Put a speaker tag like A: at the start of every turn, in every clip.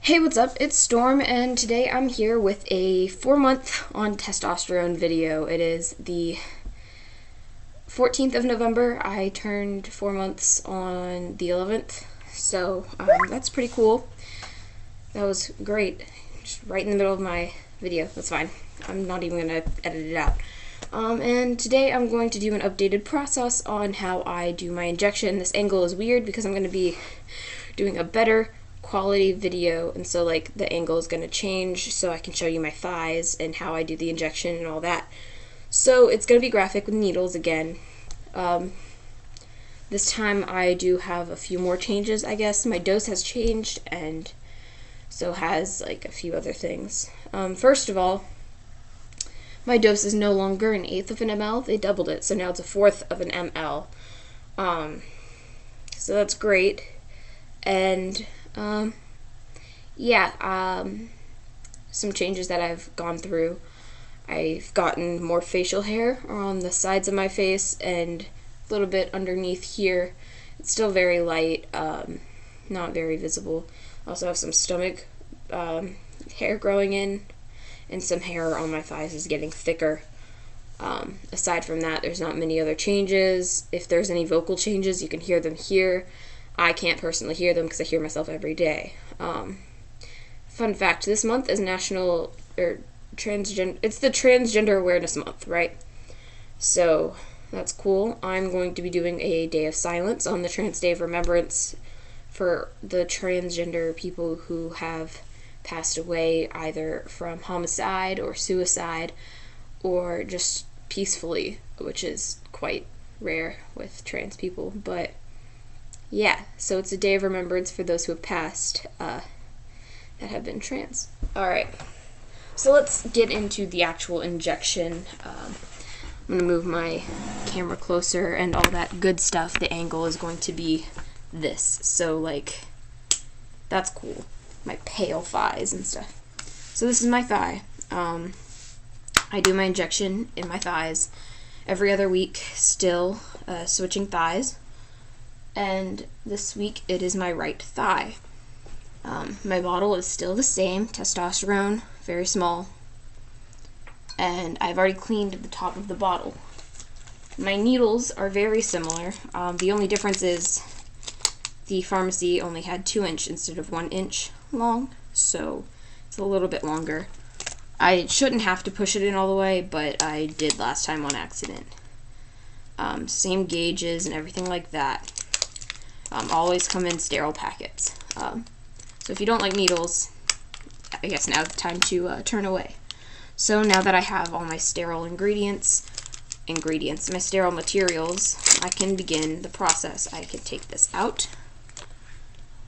A: Hey, what's up? It's Storm, and today I'm here with a 4-month on testosterone video. It is the 14th of November. I turned 4 months on the 11th, so that's pretty cool. That was great. Just right in the middle of my video. That's fine. I'm not even going to edit it out. And today I'm going to do an updated process on how I do my injection. This angle is weird because I'm going to be doing a better quality video, and so like the angle is going to change so I can show you my thighs and how I do the injection and all that. So it's going to be graphic with needles again. This time I do have a few more changes, I guess. My dose has changed, and so has like a few other things. First of all, my dose is no longer 1/8 of an ml. They doubled it, so now it's 1/4 of an ml. So that's great. And some changes that I've gone through. I've gotten more facial hair on the sides of my face and a little bit underneath here. It's still very light, not very visible. Also have some stomach hair growing in, and some hair on my thighs is getting thicker. Aside from that, there's not many other changes. If there's any vocal changes, you can hear them here. I can't personally hear them because I hear myself every day. Fun fact, this month is National, it's the Transgender Awareness Month, right? So, that's cool. I'm going to be doing a day of silence on the Trans Day of Remembrance for the transgender people who have passed away either from homicide or suicide or just peacefully, which is quite rare with trans people, but yeah, so it's a day of remembrance for those who have passed that have been trans. Alright, so let's get into the actual injection. I'm going to move my camera closer and all that good stuff. The angle is going to be this, so like, that's cool. My pale thighs and stuff. So this is my thigh. I do my injection in my thighs every other week, still switching thighs. And this week it is my right thigh. My bottle is still the same, testosterone, very small, and I've already cleaned the top of the bottle. My needles are very similar. The only difference is the pharmacy only had 2-inch instead of 1-inch long, so it's a little bit longer. I shouldn't have to push it in all the way, but I did last time on accident. Same gauges and everything like that. Always come in sterile packets. So if you don't like needles, I guess now's the time to turn away. So now that I have all my sterile ingredients, my sterile materials, I can begin the process. I can take this out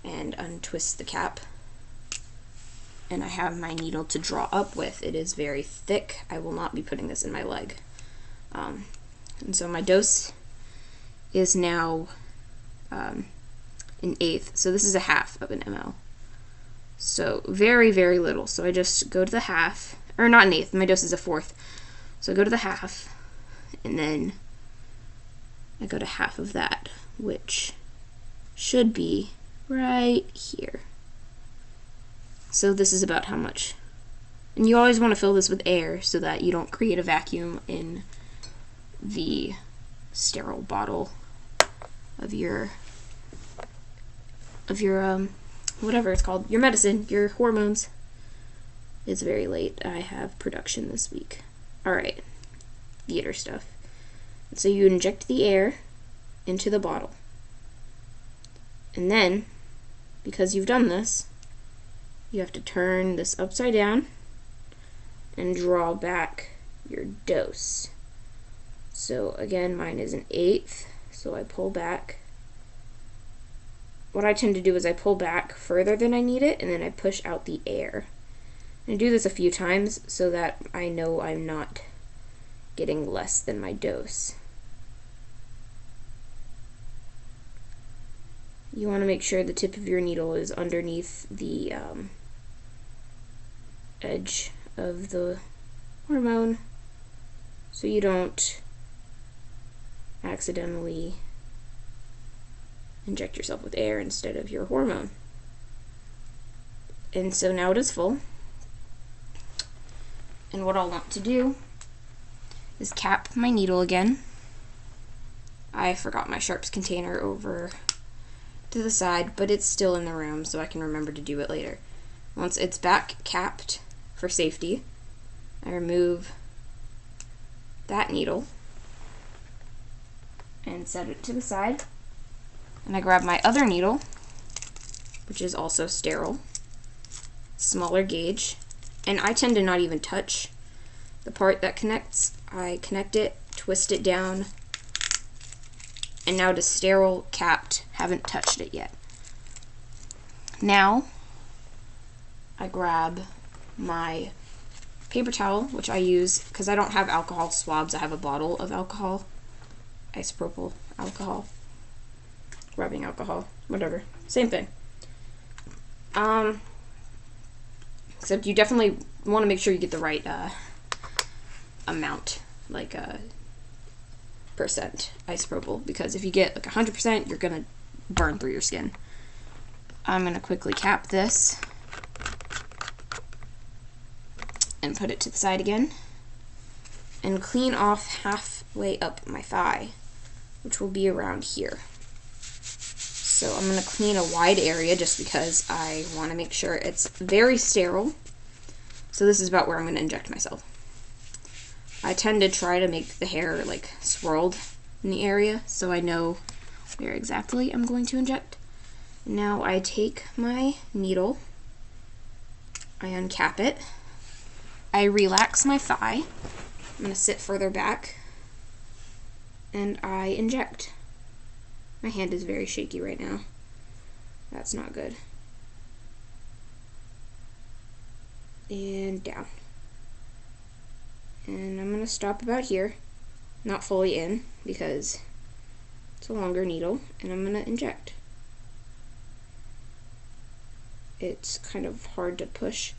A: and untwist the cap. And I have my needle to draw up with. It is very thick. I will not be putting this in my leg. And so my dose is now 1/8, so this is 1/2 of an ml. So very, very little. So I just go to the 1/2, or not 1/8, my dose is 1/4. So I go to the 1/2, and then I go to 1/2 of that, which should be right here. So this is about how much. And you always want to fill this with air so that you don't create a vacuum in the sterile bottle of your whatever it's called, your medicine, your hormones. It's very late. I have production this week. Alright, theater stuff. So you inject the air into the bottle. And then, because you've done this, you have to turn this upside down and draw back your dose. So again, mine is 1/8, so I pull back. What I tend to do is I pull back further than I need it, and then I push out the air. And I do this a few times so that I know I'm not getting less than my dose. You want to make sure the tip of your needle is underneath the edge of the hormone so you don't accidentally inject yourself with air instead of your hormone. And so now it is full. And what I'll want to do is cap my needle again. I forgot my sharps container over to the side, but it's still in the room, so I can remember to do it later. Once it's back capped for safety, I remove that needle and set it to the side. And I grab my other needle, which is also sterile, smaller gauge, and I tend to not even touch the part that connects. I connect it, twist it down, and now it is sterile, capped, haven't touched it yet. Now, I grab my paper towel, which I use because I don't have alcohol swabs. I have a bottle of alcohol, isopropyl alcohol, rubbing alcohol, whatever, same thing. Except you definitely want to make sure you get the right amount, like percent isopropyl, because if you get like 100%, you're gonna burn through your skin. I'm gonna quickly cap this and put it to the side again and clean off halfway up my thigh, which will be around here. So I'm going to clean a wide area just because I want to make sure it's very sterile. So this is about where I'm going to inject myself. I tend to try to make the hair like swirled in the area so I know where exactly I'm going to inject. Now I take my needle, I uncap it, I relax my thigh, I'm going to sit further back, and I inject. My hand is very shaky right now. That's not good. And down. And I'm going to stop about here, not fully in, because it's a longer needle, and I'm going to inject. It's kind of hard to push.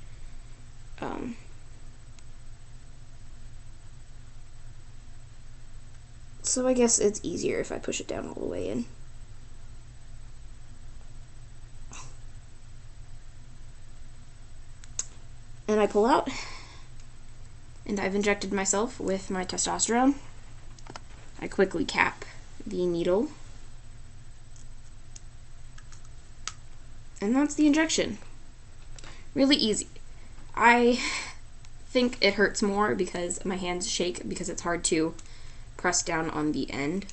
A: So I guess it's easier if I push it down all the way in. And I pull out, and I've injected myself with my testosterone. I quickly cap the needle, and that's the injection. Really easy. I think it hurts more because my hands shake because it's hard to press down on the end,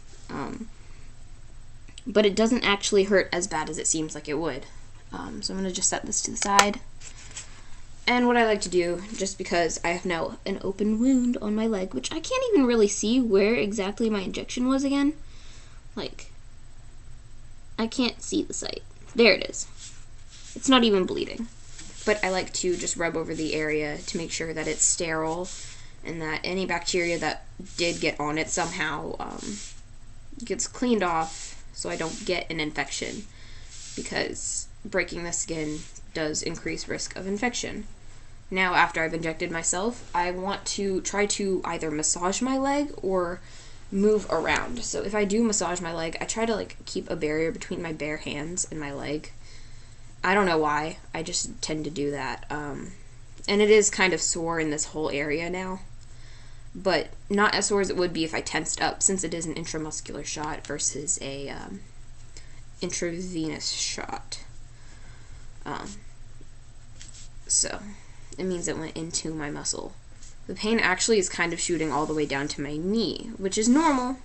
A: but it doesn't actually hurt as bad as it seems like it would. So I'm going to just set this to the side. And what I like to do, just because I have now an open wound on my leg, which I can't even really see where exactly my injection was again. Like, I can't see the site. There it is. It's not even bleeding. But I like to just rub over the area to make sure that it's sterile and that any bacteria that did get on it somehow gets cleaned off so I don't get an infection, because breaking the skin does increase risk of infection. Now, after I've injected myself, I want to try to either massage my leg or move around. So if I do massage my leg, I try to like keep a barrier between my bare hands and my leg. I don't know why, I just tend to do that. And it is kind of sore in this whole area now, but not as sore as it would be if I tensed up, since it is an intramuscular shot versus a intravenous shot. So it means it went into my muscle. The pain actually is kind of shooting all the way down to my knee, which is normal,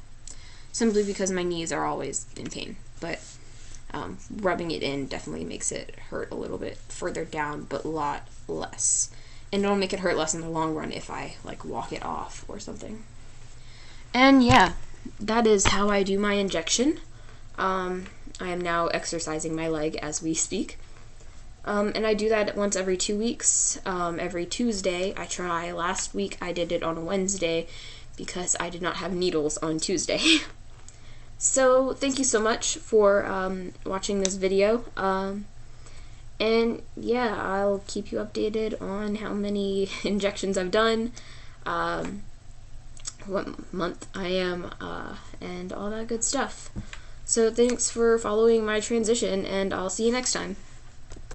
A: simply because my knees are always in pain, but rubbing it in definitely makes it hurt a little bit further down, but a lot less. And it'll make it hurt less in the long run if I like walk it off or something. And yeah, that is how I do my injection. I am now exercising my leg as we speak. And I do that once every 2 weeks, every Tuesday I try. Last week I did it on a Wednesday because I did not have needles on Tuesday. So thank you so much for watching this video, and yeah, I'll keep you updated on how many injections I've done, what month I am, and all that good stuff. So thanks for following my transition, and I'll see you next time.